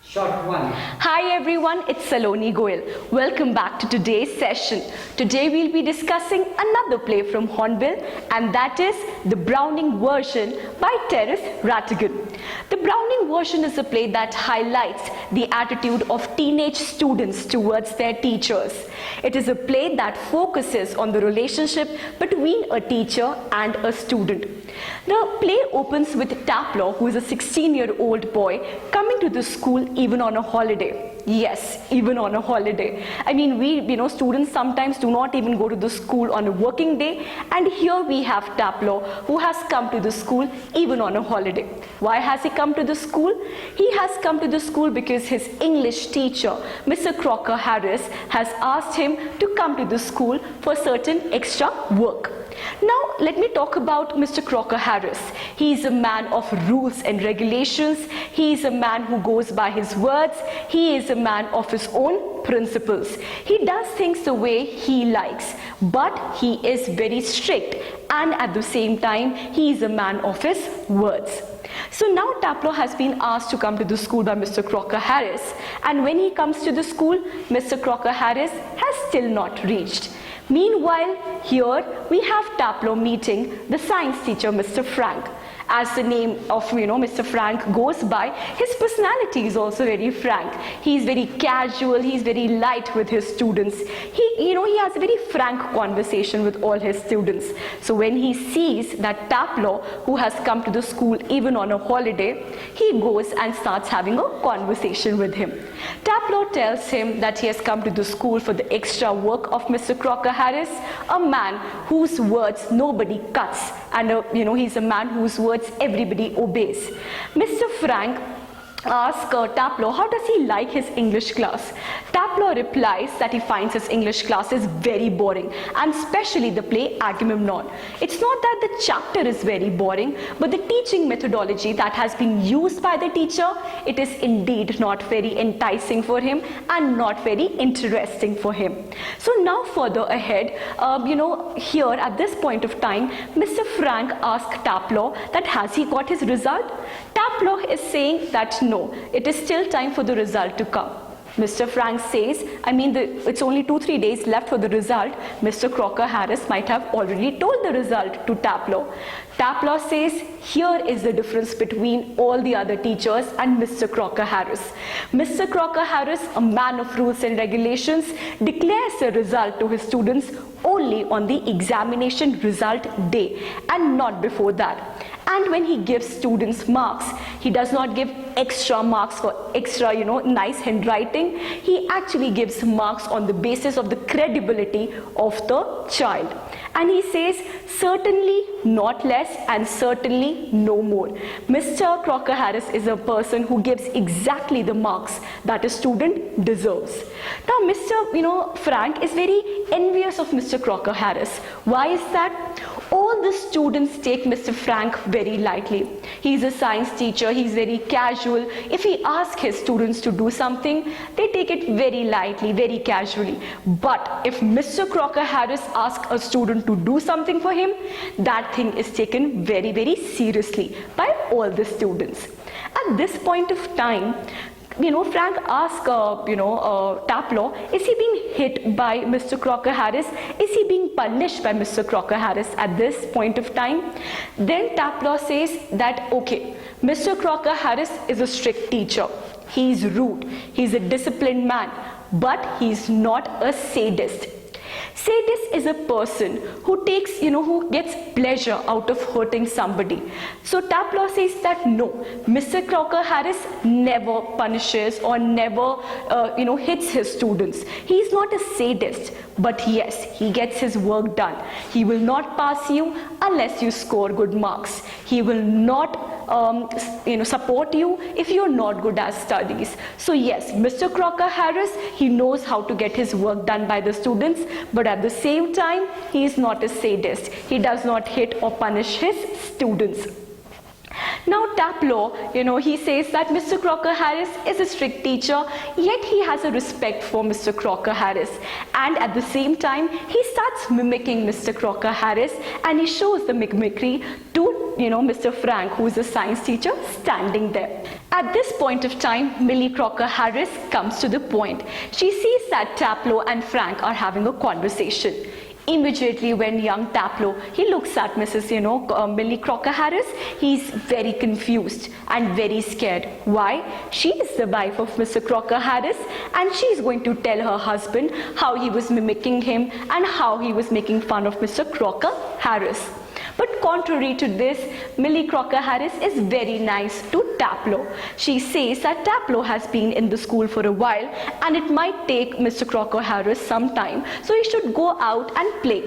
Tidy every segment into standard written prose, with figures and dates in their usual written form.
Shot one. Hi everyone, it's Saloni Goyal. Welcome back to today's session. Today we'll be discussing another play from Hornbill, and that is the Browning version by Terence Rattigan. The Browning version is a play that highlights the attitude of teenage students towards their teachers. It is a play that focuses on the relationship between a teacher and a student. The play opens with Taplow, who is a 16-year-old boy, coming to the school even on a holiday. Yes, even on a holiday. I mean, students sometimes do not even go to the school on a working day, and here we have Taplow, who has come to the school even on a holiday. Why has he come to the school? He has come to the school because his English teacher, Mr. Crocker Harris, has asked him to come to the school for certain extra work. Now, let me talk about Mr. Crocker Harris. He is a man of rules and regulations. He is a man who goes by his words. He is a man of his own principles. He does things the way he likes, but he is very strict, and at the same time, he is a man of his words. So now Taplow has been asked to come to the school by Mr. Crocker Harris, and when he comes to the school, Mr. Crocker Harris has still not reached. Meanwhile, here we have Taplow meeting the science teacher, Mr. Frank. As the name of Mr. Frank goes by, his personality is also very frank. He is very casual, he is very light with his students. He has a very frank conversation with all his students. So when he sees that Taplow, who has come to the school even on a holiday, he goes and starts having a conversation with him. Taplow tells him that he has come to the school for the extra work of Mr. Crocker Harris, a man whose words nobody cuts, and he's a man whose words everybody obeys. Mr. Frank asks Taplow how does he like his English class. Taplow replies that he finds his English classes very boring, and especially the play Agamemnon. It's not that the chapter is very boring, but the teaching methodology that has been used by the teacher, it is indeed not very enticing for him and not very interesting for him. So now further ahead, here at this point of time, Mr. Frank asks Taplow that has he got his result? Taplow is saying that no, it is still time for the result to come. Mr. Frank says, it's only 2-3 days left for the result. Mr. Crocker Harris might have already told the result to Taplow. Taplow says, here is the difference between all the other teachers and Mr. Crocker Harris. Mr. Crocker Harris, a man of rules and regulations, declares the result to his students only on the examination result day and not before that. And when he gives students marks, he does not give extra marks for extra, nice handwriting. He actually gives marks on the basis of the credibility of the child. And he says, certainly not less and certainly no more. Mr. Crocker Harris is a person who gives exactly the marks that a student deserves. Now, Mr. Frank is very envious of Mr. Crocker Harris. Why is that? All the students take Mr. Frank very lightly. He's a science teacher, he's very casual. If he asks his students to do something, they take it very lightly, very casually. But if Mr. Crocker Harris asks a student to do something for him, that thing is taken very, very seriously by all the students. At this point of time, Frank asked, Taplow, is he being hit by Mr. Crocker Harris? Is he being punished by Mr. Crocker Harris at this point of time? Then Taplow says that, okay, Mr. Crocker Harris is a strict teacher. He's rude. He's a disciplined man, but he's not a sadist. Sadist is a person who takes, who gets pleasure out of hurting somebody. So Taplow says that no, Mr. Crocker Harris never punishes or never, hits his students. He is not a sadist, but yes, he gets his work done. He will not pass you unless you score good marks. He will not support you if you're not good at studies. So yes, Mr. Crocker Harris, he knows how to get his work done by the students, but at the same time, he is not a sadist. He does not hit or punish his students. Now Taplow, he says that Mr. Crocker Harris is a strict teacher, yet he has a respect for Mr. Crocker Harris. And at the same time, he starts mimicking Mr. Crocker Harris, and he shows the mimicry to, Mr. Frank, who is a science teacher, standing there. At this point of time, Millie Crocker Harris comes to the point. She sees that Taplow and Frank are having a conversation. Immediately when young Taplow, he looks at Mrs. Millie Crocker Harris, he's very confused and very scared. Why? She is the wife of Mr. Crocker Harris, and she's going to tell her husband how he was mimicking him and how he was making fun of Mr. Crocker Harris. But contrary to this, Millie Crocker Harris is very nice to Taplow. She says that Taplow has been in the school for a while and it might take Mr. Crocker Harris some time, so he should go out and play.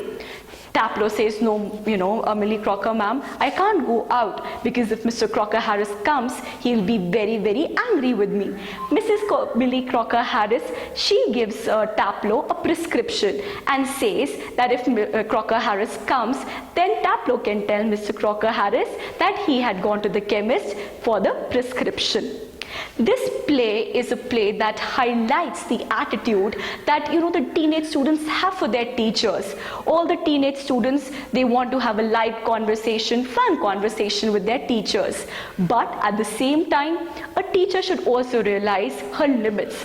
Taplow says, no, Millie Crocker ma'am, I can't go out because if Mr. Crocker Harris comes, he'll be very, very angry with me. Millie Crocker Harris, she gives Taplow a prescription and says that if Crocker Harris comes, then Taplow can tell Mr. Crocker Harris that he had gone to the chemist for the prescription. This play is a play that highlights the attitude that the teenage students have for their teachers. All the teenage students, they want to have a light conversation, fun conversation with their teachers. But at the same time, a teacher should also realize her limits.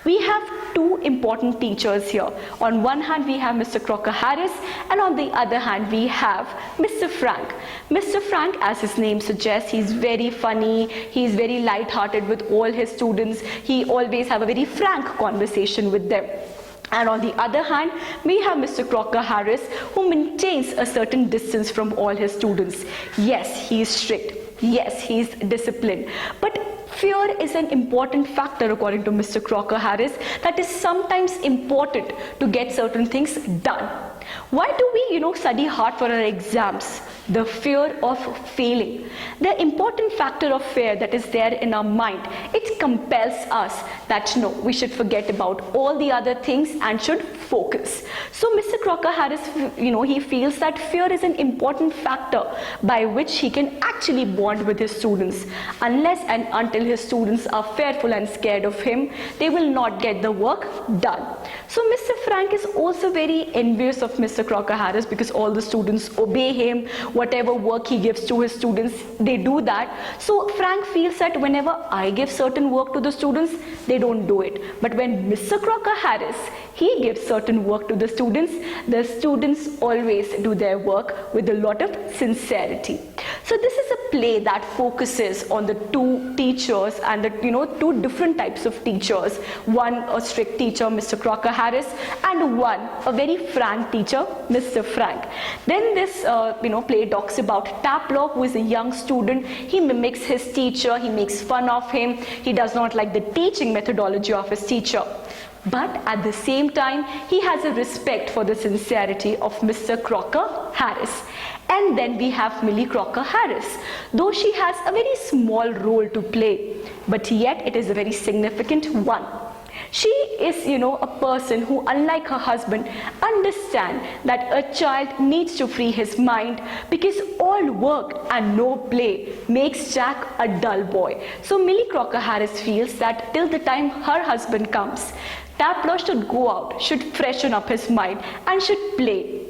We have two important teachers here. On one hand, we have Mr. Crocker Harris, and on the other hand, we have Mr. Frank. Mr. Frank, as his name suggests, he's very funny, he's very light-hearted with all his students. He always have a very frank conversation with them. And on the other hand, we have Mr. Crocker Harris, who maintains a certain distance from all his students. Yes, he is strict. Yes, he is disciplined. But fear is an important factor, according to Mr. Crocker Harris, that is sometimes important to get certain things done. Why do we, study hard for our exams? The fear of failing. The important factor of fear that is there in our mind, it compels us that no, we should forget about all the other things and should focus. So Mr. Crocker Harris, he feels that fear is an important factor by which he can actually bond with his students. Unless and until his students are fearful and scared of him, they will not get the work done. So Mr. Frank is also very envious of Mr. Crocker Harris because all the students obey him. Whatever work he gives to his students, they do that. So Frank feels that whenever I give certain work to the students, they don't do it. But when Mr. Crocker Harris, he gives certain work to the students always do their work with a lot of sincerity. So this is a play that focuses on the two teachers and the two different types of teachers. One, a strict teacher, Mr. Crocker Harris, and one, a very frank teacher, Mr. Frank. Then this play talks about Taplow, who is a young student. He mimics his teacher, he makes fun of him, he does not like the teaching methodology of his teacher. But at the same time, he has a respect for the sincerity of Mr. Crocker Harris. And then we have Millie Crocker Harris. Though she has a very small role to play, but yet it is a very significant one. She is, a person who, unlike her husband, understands that a child needs to free his mind because all work and no play makes Jack a dull boy. So Millie Crocker Harris feels that till the time her husband comes, Taplow should go out, should freshen up his mind and should play.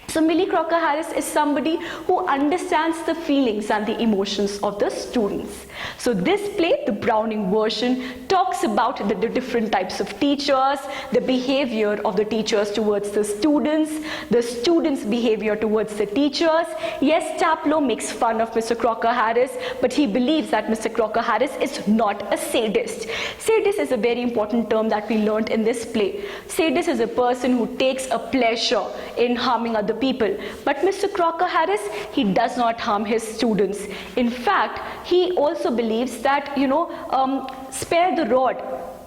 So Millie Crocker Harris is somebody who understands the feelings and the emotions of the students. So this play, the Browning version, talks about the different types of teachers, the behavior of the teachers towards the students' behavior towards the teachers. Yes, Taplow makes fun of Mr. Crocker Harris, but he believes that Mr. Crocker Harris is not a sadist. Sadist is a very important term that we learned in this play. Sadist is a person who takes a pleasure in harming other people. But Mr. Crocker Harris, he does not harm his students. In fact, he also believes that, spare the rod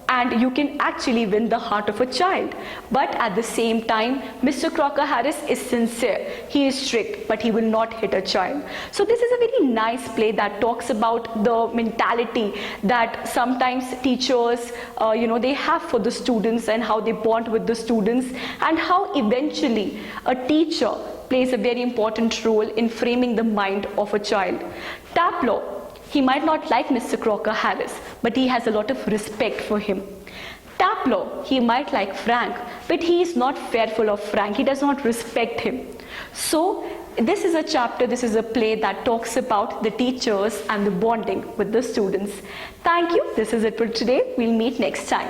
and you can actually win the heart of a child. But at the same time, Mr. Crocker Harris is sincere. He is strict, but he will not hit a child. So this is a very nice play that talks about the mentality that sometimes teachers, they have for the students and how they bond with the students and how eventually a teacher plays a very important role in framing the mind of a child. Taplow, He might not like Mr. Crocker Harris, but he has a lot of respect for him. Taplow, he might like Frank, but he is not fearful of Frank. He does not respect him. So this is a chapter, this is a play that talks about the teachers and the bonding with the students. Thank you. This is it for today. We'll meet next time.